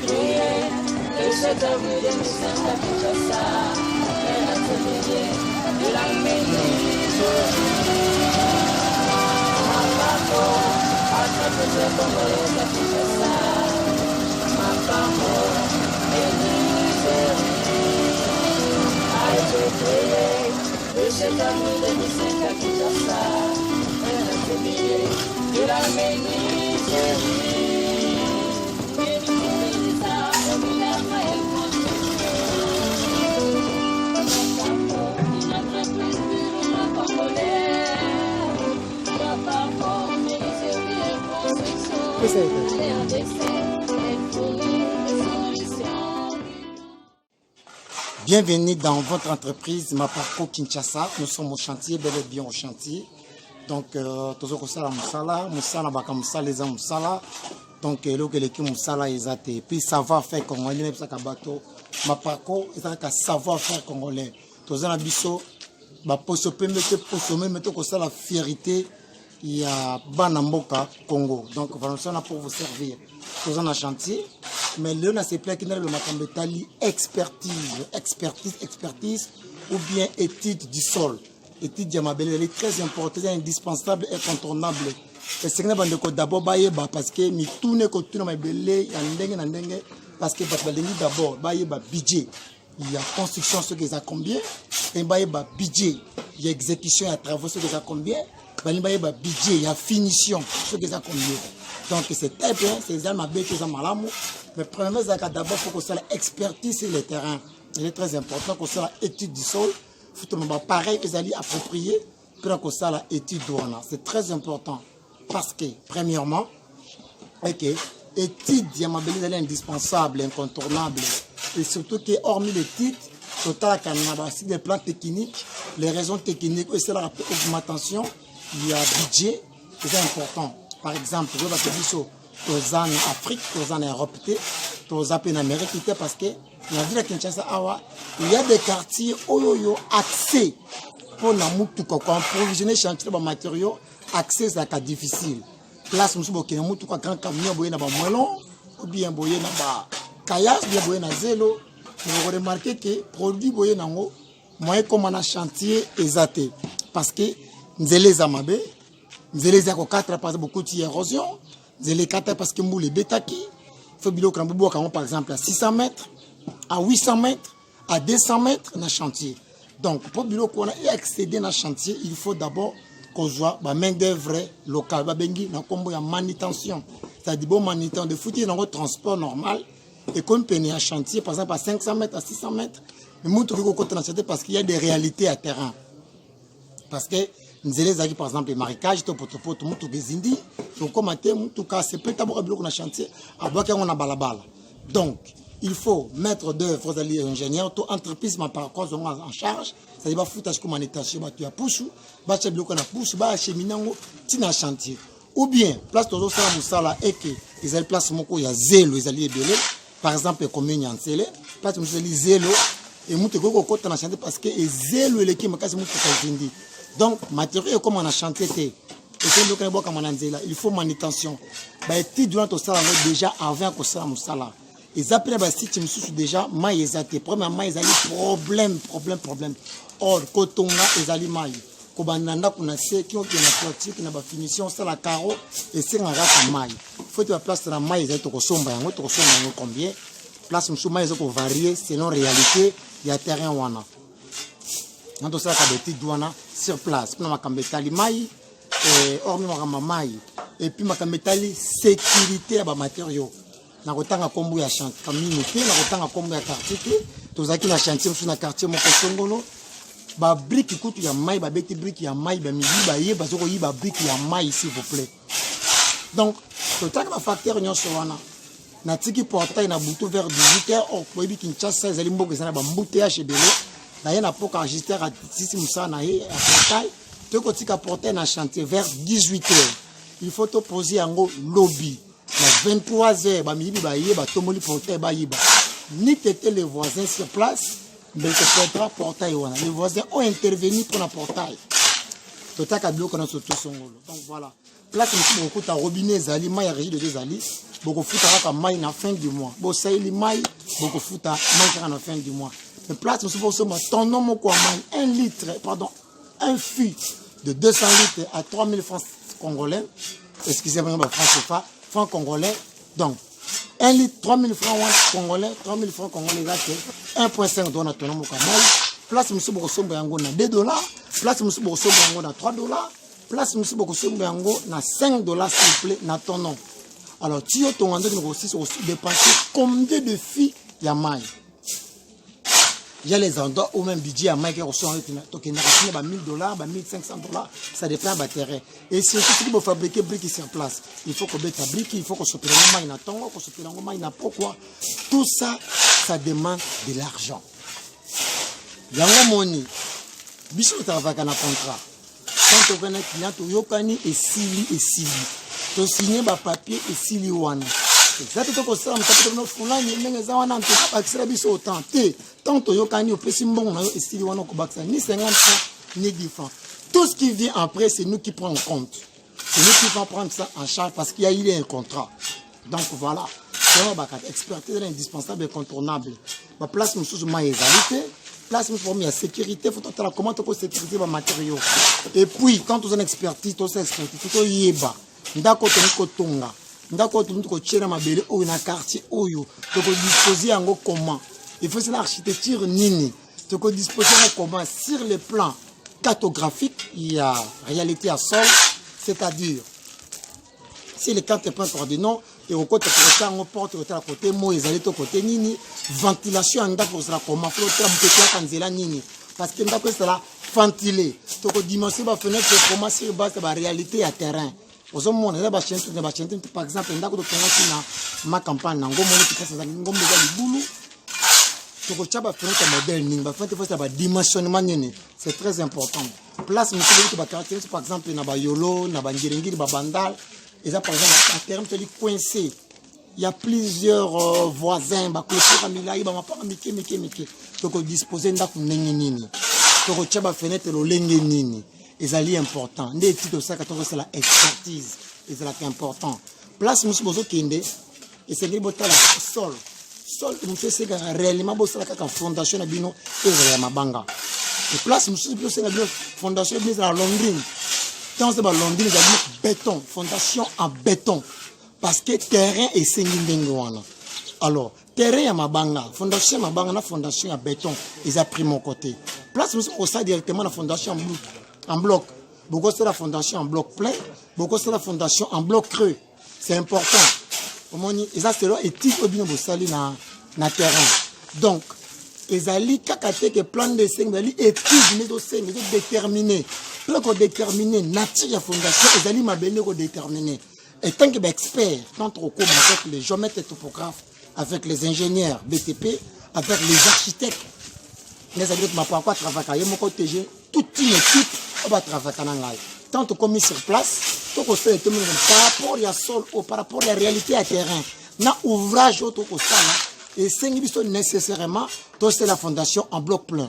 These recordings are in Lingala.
crié, le 7 avril 2005 à Kinshasa, un atelier de la ministre. Mapako, attrape le Congolais à Kinshasa. Mapako, a été créé le 7 avril 2005 à Kinshasa, un atelier de la ministre. Bienvenue dans votre entreprise Mapako Kinshasa. Nous sommes au chantier, bel et bien au chantier. Donc, toujours ça la musala baka musala les musala. Donc, le que l'équipe musala exacté. Puis savoir faire congolais, ça kabato. Mapako, ça ka savoir faire congolais. Toujours la biso, ba poso pe mettre que ça la fierté. Il y a Banamboka Congo. Donc, voilà, on est pour vous servir. Toujours dans le chantier. Mais là, on a ces plans qui n'ont pas expertise ou bien étude du sol. Étude diamabelle, elle est très importante, indispensable, incontournable. Et c'est que d'abord, parce que nous tournons dans ma belle, parce que d'abord, budget. Il y a construction, ce qu'ils ont combien. Et il y a budget. Il y a exécution, il y a travaux, ce qu'ils ont combien. Il y a budget, il y a finition, ce qu'ils ont combien. Donc c'est très bien, c'est des armes qui sont malades. Mais premièrement, d'abord, il faut que ça expertise sur le terrain. Il est très important que ça étude du sol. Il faut que pareil que ça approprié. Puis que ça étude douane. C'est très important. Parce que, premièrement, étude diamabelle est indispensable, incontournable. Et surtout que, hormis les titres, total Canada, c'est des plans techniques, les raisons techniques, et c'est la augmentation, il y a budget, c'est important. Par exemple, je vais vous dire en Afrique, en Europe, en Amérique, parce que dans la ville de Kinshasa, il y a des quartiers où il y a accès pour approvisionner chantier de matériaux, accès c'est difficile. Place nous sommes grand camion boyer na ba moelon ou bien boyer na ba kayak bien boyer na zélo. Vous remarquez que produit boyer nango moyen comme un chantier exaté parce que nzele zamabe nzele za ko 4 parce beaucoup d'érosion, nzele 4 parce que mboule betaki faut bilo krambubo par exemple à 600 mètres, à 800 mètres, à 200 mètres dans chantier. Donc pour bilo qu'on a accéder dans chantier, il faut d'abord qu'on soit main d'œuvre locale, bengi na kombo ya manutention. C'est-à-dire bon manutention de foutre dans le transport normal et qu'on peine à chantier par exemple à 500 mètres, à 600 mètres. Mais nous trouvons qu'on chantier parce qu'il y a des réalités à terrain. Parce que nous allons par exemple les marécages, tout le monde bezindi, donc comme en tout cas c'est peut-être d'abord bloquer dans chantier, à boire qu'on a balabala. Donc il faut mettre d'œuvre aux ingénieurs, toute entreprise par quoi en charge, c'est-à-dire va foutre comme manutention, tu as poussé, va chercher bloquer na pousse, va acheminer tina chantier. Ou bien place toujours ça musala et que ils allaient place moko il y a zélo, ils allaient belé, par exemple combien y en zélo, place musala zélo et muté go côté na chantier parce que zélo et l'équipe makasi muté kazindi. Donc matériel comme on a chantier té. Et c'est le cas comme on a dit là, il faut manutention. Bah étude durant tout ça déjà avant que ça musala. Et après, si tu me suis déjà, maïs exacté. Premièrement, ils ont problème. Or, quand on a les aliments, quand on a qui ont une finition, c'est la carreau et c'est un rat maïs. Il faut que la place de la maïs est au sombre, combien. Place de maïs est variée selon réalité, il y a terrain ou on a. Dans ça, il y a sur place. Puis, on a des maïs, hormis maïs. Et puis, on a des sécurité à matériaux. Na kotanga kombo ya chantier communauté na kotanga kombo ya quartier tozaki na chantier sur na quartier moko songolo ba brique kutu ya mai ba beti brique ya mai ba mili ba ye ba zoko yi ba brique ya mai s'il vous plaît. Donc totanga ba facteur nyonso wana na tiki portail na butu vers 18h au koyebi Kinshasa ezali mboka ezana ba mbute ya chebele na ye na poka register à tisi musa na ye à portail to kotika portail na chantier vers 18h il faut te poser yango lobby. À 23h, ni t'étais les voisins sur place, mais tu peux portail. Les voisins ont intervenu pour le portail. Donc voilà. place beaucoup ta robinet zali mai ya régie de zali beaucoup futa ka mai na fin du mois bo saili mai beaucoup futa mai na fin du mois mais place nous pour ce mois ton nom quoi mai 1 litre pardon un fût de 200 litres à 3000 francs congolais excusez-moi francs congolais donc 1 litre 3000 francs congolais 3000 francs congolais là c'est 1.5 dollars na ton nom quoi mai place nous pour ce mois yango na 2 dollars place nous pour ce mois yango na 3 dollars place monsieur beaucoup sombe yango na 5 dollars s'il vous plaît na ton nom alors tu as ton endroit nous aussi dépenser combien de filles ya mai il y a les endroits où même budget à mai qui reçoit donc il n'a pas 1000 dollars 1500 dollars ça dépend de terrain et c'est ce qui faut fabriquer briques sur place il faut qu'on mette la brique il faut qu'on se prenne mai na tongo qu'on se prenne mai na pourquoi tout ça ça demande de l'argent yango moni biso travaille na contrat quand on a un client, tu et sili et sili. Tu signes un papier et sili wana. Ça te cause ça, tu peux nous faire les gens wana tu pas accès biso autant. Tant tu yokani au petit bon et sili wana ko baksa ni 50 francs ni 10 francs. Tout ce qui vient après c'est nous qui prenons en compte. C'est nous qui va prendre ça en charge parce qu'il y a un contrat. Donc voilà. C'est expertise indispensable et incontournable. Ma place nous sous ma égalité. Place pour la sécurité, il faut comment tu peux sécuriser les matériaux. Et puis, quand tu as une expertise, tu as une expertise, tu as yeba. Ndako tu tonga. Ndako tu as tchera mabele ou na quartier oyo. Tu peux disposer en comment. Il faut l'architecture nini. Tu peux disposer en comment sur le plan cartographique, il y a réalité à sol, c'est-à-dire si les cartes points coordonnants et au côté de la porte à côté moi ils allaient au côté nini ventilation en date pour ça comment faut faire un nini parce que ndako c'est là ventilé donc dimension ba fenêtre comment sur base de la réalité à terrain aux hommes on est là ba chanter par exemple ndako de na ma campagne na ngomo ni kisa za ngombe za libulu donc chaba fenêtre modèle nini ba fenêtre faut ça ba dimensionnement nini c'est très important place monsieur qui ba caractérise par exemple na ba yolo na ba ngiringiri ba bandal. Et ça, par exemple, à terme, tu es coincé. Il y a plusieurs voisins, donc disposer d'un nini. Donc tu as fenêtre le nini. Et ça est important. Les titres ça c'est la expertise. Et c'est là qui est important. Place monsieur bozo kende et c'est le sol. Sol nous fait c'est réellement bozo la fondation na bino et la mabanga. Et place monsieur bozo c'est la fondation de la Londrine. Quand c'est la Londrine, il y a béton, fondation en béton. Parce que terrain est singindengwana. Alors, terrain à Mabanga, fondation à béton, ils ont pris mon côté. Place, nous ça directement la fondation en bloc. Beaucoup c'est la fondation en bloc plein, beaucoup c'est la fondation en bloc creux. C'est important. Et ça, c'est l'éthique au bien na terrain. Donc, les alliés kakate que plan de 5 alliés études mais déterminer pour déterminer nature de fondation les alliés m'a bien déterminer et tant que expert quand on commence avec les géomètres et topographes avec les ingénieurs BTP avec les architectes les alliés m'a pas travailler mon côté toute une équipe va travailler tant qu'on mis sur place tout qu'on fait par rapport à sol ou par rapport à la réalité à terrain na ouvrage auto ko ça et c'est nécessairement c'est la fondation en bloc plein.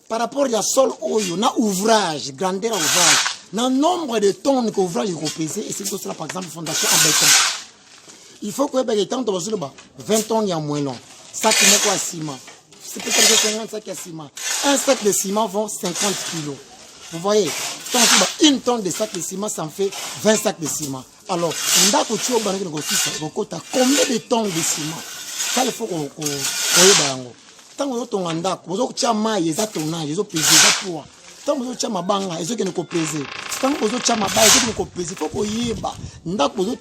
Par rapport à sol, on a ouvrage, grandeur ouvrage, le nombre de tonnes qu'ouvrage est repésé, et c'est cela par exemple fondation en béton. Il faut que les temps de 20 tonnes il y a moins long. Ça qui met quoi ciment. C'est peut-être 50 sacs à ciment. Un sac de ciment vaut 50 kilos. Vous voyez, une tonne de sac de ciment, ça en fait 20 sacs de ciment. Alors, on a combien de tonnes de ciment? Ça, il faut qu'on ait. Tant que vous avez un dak, vous avez un maille, vous avez un peser, vous avez poids. Tant que vous avez un banga, vous avez un peser. Tant que vous avez un bail, vous avez un peser. Il faut qu'on y ait un vous avez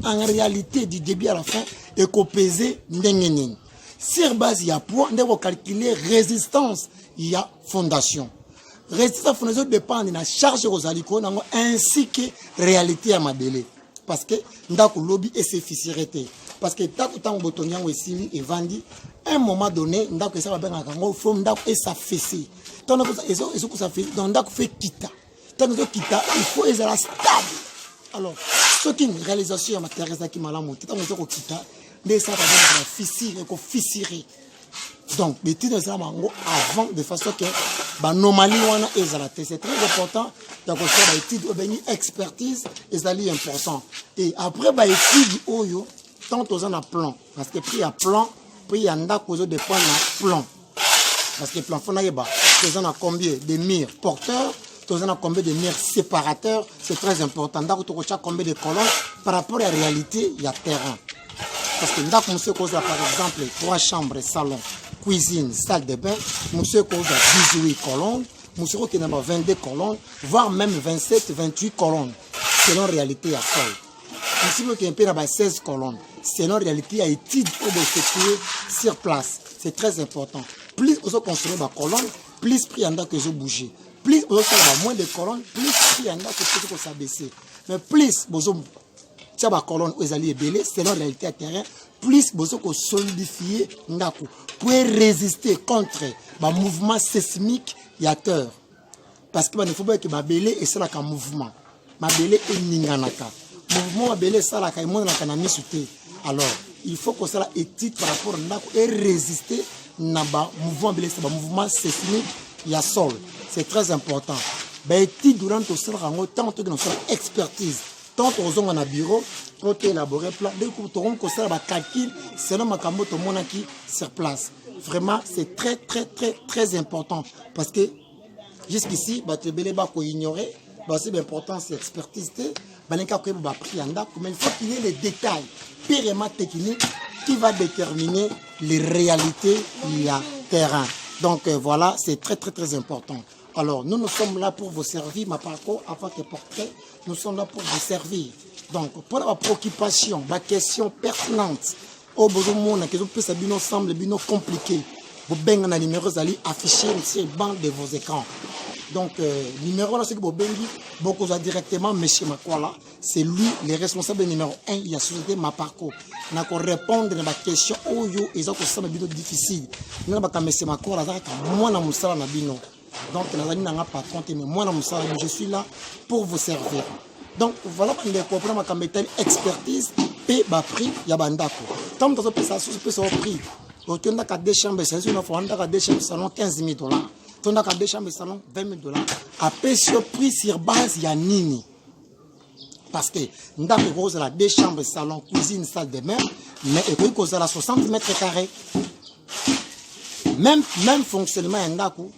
en réalité du début à la fin et qu'on pèse n'engagez. Sur base, il y a poids, on va calculer résistance, il y a fondation. Résistance fondation dépend de la charge aux alicos ainsi que réalité à ma délai. Parce que ndako lobby et c'est fissurité. Parce que tant que botonnian aussi et vendi un moment donné ndako ça va bien en faut ndako et ça fessé. Tant que ça fait donc ndako fait kita. Tant que kita il faut être stable. Alors ce qui une réalisation matérielle qui malamu tant que kita mais ça va bien fissure et fissurer. Donc les titres ça mango avant de façon que bah normalement wana ezalate c'est très important donc ça étude obéni expertise ezali important et après ba étude oyo tant aux en plan parce que prix à plan prix à ndako zo dépend na plan parce que plan fona yeba tous en a combien de murs porteurs tous en a combien de murs séparateurs c'est très important ndako to kocha combien de colonnes par rapport à la réalité il y a terrain parce que ndako monsieur cause par exemple 3 chambres salon cuisine salle de bain monsieur cause 18 colonnes monsieur qui n'a pas 22 colonnes voire même 27 28 colonnes selon réalité à sol ici vous qui un peu dans 16 colonnes selon réalité à étude ou de sécurité sur place c'est très important plus vous construisez des colonnes plus prix en que vous bougez plus vous avez moins de colonnes plus prix en que vous s'abaisser mais plus vous avez des colonnes où vous allez belé selon réalité à terrain plus vous avez solidifier ndako pour résister contre le mouvement sismique y a terre parce que il faut pas que ma belé et c'est là qu'un mouvement ma belé est ninganaka mouvement ma belé ça là qu'un monde na kanami souté alors il faut que ça étude par rapport à ndako et résister na ba mouvement belé c'est ba mouvement sismique y a sol c'est très important ba étude durant tout ça rango tant que notre expertise tant aux on a bureau pour élaborer plan dès que tu que ça ba calcul selon makambo to monaki sur place vraiment c'est très important parce que jusqu'ici ba te belé ba ko ignorer bah c'est important c'est expertise balenka ko ba prix anda mais il faut qu'il y ait les détails purement techniques qui va déterminer les réalités il y a terrain donc voilà c'est très important alors nous sommes là pour vous servir ma parcours avant que portrait nous sommes là pour vous servir donc pour la préoccupation ma question pertinente au besoin que vous puissiez bien ensemble bien compliqué vous beng na numéro zali affiché sur le banc de vos écrans donc numéro là c'est que vous bengi beaucoup directement monsieur Makwala c'est lui le responsable numéro 1 il y a société ma parcours na ko répondre na question oyo ils ont que ça bino difficile na ba ka monsieur Makwala za ka moi na musala na bino donc nazali na nga patron mais moi na musala je suis là pour vous servir donc voilà on est comprendre ma kambetel expertise et ba prix ya bandako tant que ça peut ça prix au tour de 2 chambres c'est une fois on a 2 chambres salon 15 000 $. On a 2 chambres salon 20 000 $. Après sur prix sur base il y a nini parce que ndako gros la 2 chambres salon cuisine salle de bain mais et que ça la 60 mètres carrés même fonctionnement ndako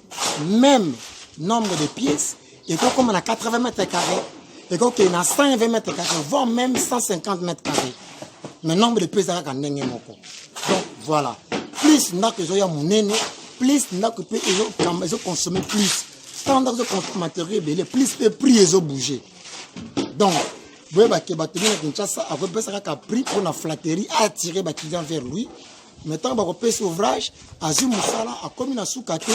même nombre de pièces et comme on a 80 mètres carrés et qu'on a 120 mètres carrés voire même 150 mètres carrés mais nombre de pièces à donc voilà plus ndako zo ya munene plus ndako peut ils ont consommé plus standard de matériel belé plus le prix ils ont bougé donc vous voyez que battu na Kinshasa a repensé à prix pour la flatterie attirer les clients vers lui maintenant ba repensé ouvrage azu musala a comme na soukate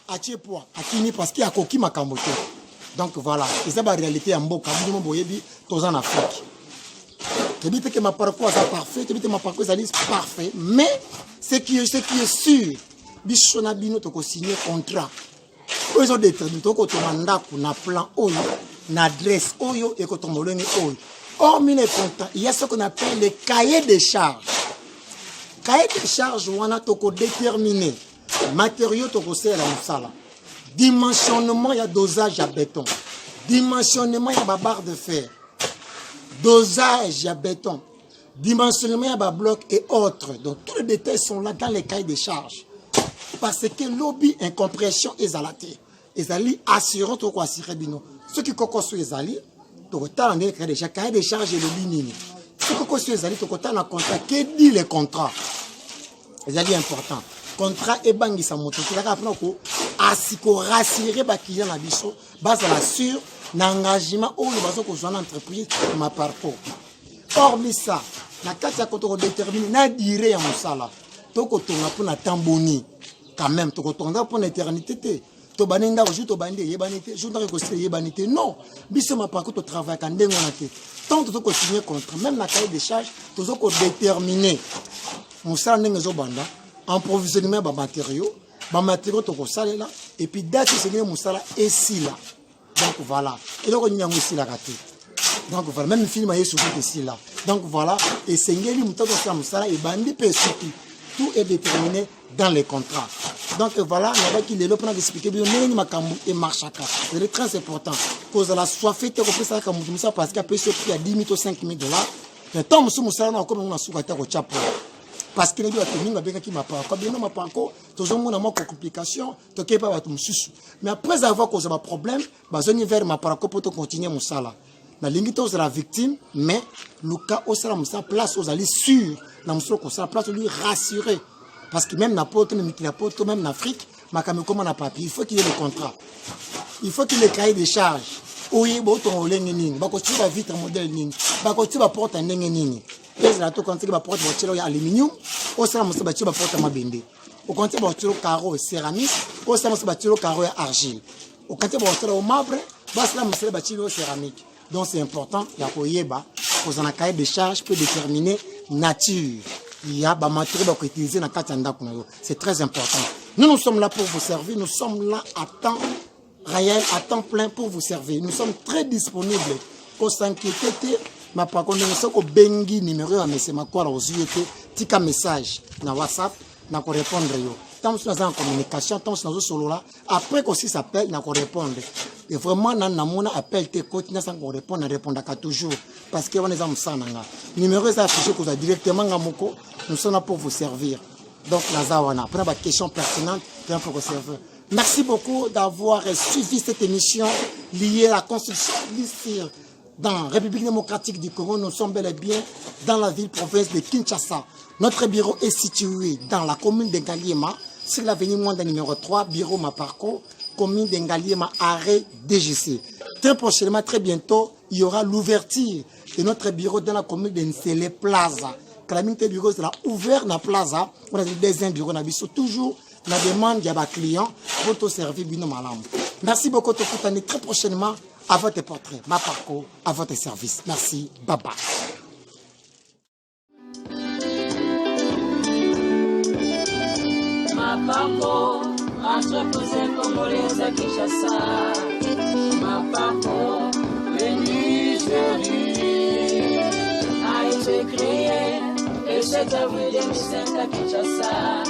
a tie poids a kini parce qu'il a koki makambo te donc voilà et ça ba réalité en mboka mu boyebi tous en Afrique. Je dis que ma parcours est parfait, je dis que ma parcours est parfait, mais ce qui est sûr, Bichona Bino toko signé contrat. Ils ont déterminé toko to mandako na plan oyo, na adresse oyo et ko tomboloni oyo. Hormis les contrats, il y a ce qu'on appelle les cahiers de charges. Cahier de charges on a toko déterminé matériaux toko c'est la musala. Dimensionnement il y a dosage à béton. Dimensionnement il y a barre de fer. Dosage à béton, dimensionnement à bloc et autres. Donc tous les détails sont là dans les cahiers de charges. Parce que lobby incompression est zalaté. Ezali assurant to ko assurer bino. Ceux qui kokko sur ezali, to kota dans les cahiers de charges et lobby nini. Ceux qui kokko sur ezali to kota na contrat que dit les contrats. Ezali important. Contrat et bangi sa moto. Tu la ka prendre ko asiko rassurer ba client na biso, base la sur l'engagement où nous avons besoin d'entreprise ma parcours. Hormis ça, la carte à côté déterminer na durée en musala. Toko tonga pour na tamboni quand même toko tonga pour l'éternité. To baninda jour to bande yebanité, jour na reconstruire yebanité. Non, biso ma parcours to travail quand ndengo na te. Tant to ko signer contrat, même la cahier de charges, to ko déterminer musala ndengo zo banda en provisionnement ba matériaux to ko salela et puis date c'est musala et si là. Donc voilà. Et donc on y a aussi la raté. Donc voilà. Même le film est surtout ici là. Donc voilà. Et c'est Ngeli Moutoto Samsala et Bandi Pesiki. Tout est déterminé dans les contrats. Donc voilà, on va qu'il est là pour expliquer bien et marche à c'est très important. Cause la soifée te repose ça comme ça parce qu'il peut se prix à 10 000 ou 5 000 $. Mais tant que nous sommes comme on a souhaité au chapeau. Parce que les gens qui m'a pas bien m'a pas encore toujours mon amour complication to ke pas tout susu. Mais après avoir causé un problème, bazoni vers ma parako pour continuer mon sala. La limite aux la victime, mais le cas au sala musa place aux ali sûr, na muso ko sala place lui rassurer. Parce que même n'importe même en Afrique, ma comme on a papier, il faut qu'il y ait le contrat. Il faut qu'il ait le cahier des charges. Oui, bon ton lengi nini, ba ko tu va vite en modèle nini, ba ko tu va porte un lengi nini. Et là tout quand tu va porte voiture aluminium, au sala musa ba tu va porte ma bende. Au quand tu va voiture carreau céramique, au sala musa ba tu carreau argile. Au quand tu va voiture au marbre, ba sala musa ba tu céramique. Donc c'est important, il y a koyeba, pour un cahier de charges peut déterminer nature. Il y a des matériaux qu'on utilise dans Katanda. C'est très important. Nous sommes là pour vous servir. Nous sommes là à temps réel, à temps plein pour vous servir. Nous sommes très disponibles. Au s'inquiéter, ma par contre, nous sommes au bengi numéro à monsieur Makwala aux UET. Tika message dans WhatsApp, n'a qu'on répondre yo. Tant que nous sommes en communication, tant que nous sommes solo là, après qu'on s'appelle, n'a qu'on répondre. Et vraiment, nous appel tes côtes, nous sommes répondre, répondre à toujours. Parce que on est en sananga. Numéro est affiché que vous avez directement à Moko. Nous sommes là pour vous servir. Donc, Lazawana, prenez votre question pertinente pour vous servir. Merci beaucoup d'avoir suivi cette émission liée à la construction d'ici dans la République démocratique du Congo. Nous sommes bel et bien dans la ville-province de Kinshasa. Notre bureau est situé dans la commune de Ngaliema, sur l'avenue Mwanda numéro 3, bureau Maparco, commune de Ngaliema, arrêt DGC. Très prochainement, très bientôt, il y aura l'ouverture de notre bureau dans la commune de Nsele Plaza. La minute bureau sera ouvert dans la plaza. On a des deuxième bureau. Toujours la demande de clients pour te servir bien malam. Merci beaucoup. Très prochainement à votre portrait. Ma parcours à votre service. Merci. Bye bye. Ma parcours, entreposé congolaise à Kinshasa. Ma parcours, le Nigeria a été créé. Et c'est à vous de Kinshasa.